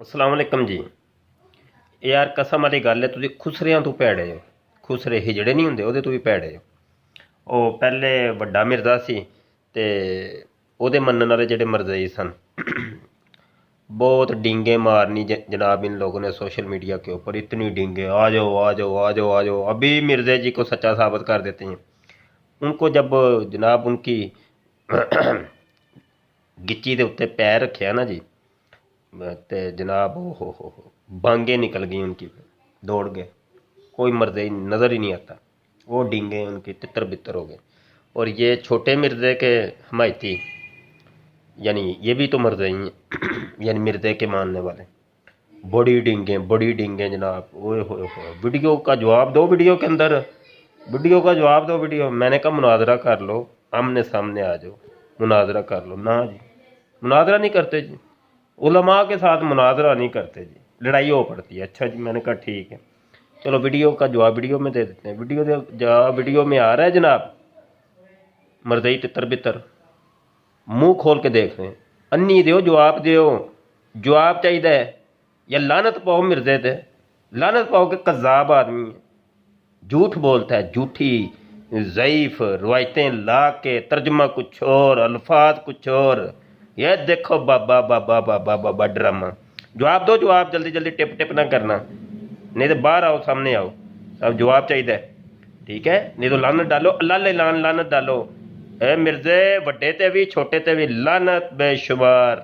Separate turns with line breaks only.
ਅਸਲਾਮ ਵਾਲੇਕਮ ਜੀ। ਯਾਰ ਕਸਮ ਵਾਲੀ ਗੱਲ ਹੈ, ਤੁਸੀਂ ਖੁਸਰਿਆਂ ਤੋਂ ਭੈੜੇ ਹੋ। ਖੁਸਰੇ ਹਿਜੜੇ ਨਹੀਂ ਹੁੰਦੇ, ਉਹਦੇ ਤੋਂ ਵੀ ਭੈੜੇ ਹੋ। ਉਹ ਪਹਿਲੇ ਵੱਡਾ ਮਿਰਜ਼ਾ ਸੀ ਤੇ ਉਹਦੇ ਮੰਨਣ ਵਾਲੇ ਜਿਹੜੇ ਮਰਜ਼ਈ ਸਨ, बहुत डींगे मारनी जनाब इन लोगों ने सोशल मीडिया के ऊपर, इतनी डींगे, आ जाओ आ जाओ आ जाओ आ जाओ, अभी मिर्ज़े जी को सच्चा साबित कर देते हैं। उनको जब जनाब उनकी गिच्ची के उत्ते पैर रखे ना जी, ते जनाब हो बांगे निकल गई उनकी, दौड़ गए, कोई मर्दे नज़र ही नहीं आता। वो डींगे उनकी तितर बितर हो गए। और ये छोटे मिर्ज़े के हमायती, यानी ये भी तो मर्दे ही हैं, यानी मिर्ज़े के मानने वाले, बड़ी डींगे जनाब। ओए होए होए, वीडियो का जवाब दो, वीडियो के अंदर वीडियो का जवाब दो। वीडियो मैंने कहा मुनाजरा कर लो, आमने सामने आ जाओ, मुनाजरा कर लो। ना जी, मुनाजरा नहीं करते जी, उलमा के साथ मुनाजरा नहीं करते जी, लड़ाई हो पड़ती है। अच्छा जी, मैंने कहा ठीक है, चलो वीडियो का जवाब वीडियो में दे देते हैं। वीडियो में आ रहा है जनाब, मर्दई तितर बितर मुंह खोल के देख रहे हैं। अन्नी दो जवाब, जवाब चाहिए। या लानत पाओ मिर्जे ते, लानत पाओ कि कज़ाब आदमी है, झूठ बोलता है, झूठी ज़ईफ़ रवायतें ला के तर्जमा कुछ और, अल्फाज कुछ और। ये देखो बाबा बाबा बाबा बाबा ड्रामा। जवाब दो, जवाब जल्दी जल्दी, टिप टिप ना करना, नहीं तो बाहर आओ, सामने आओ। अब जवाब चाहिए, ठीक है? नहीं तो लानत डालो, अल्लाह ले लानत डालो। ए मिर्जे, वड्डे ते भी छोटे ते भी लानत बेशुमार।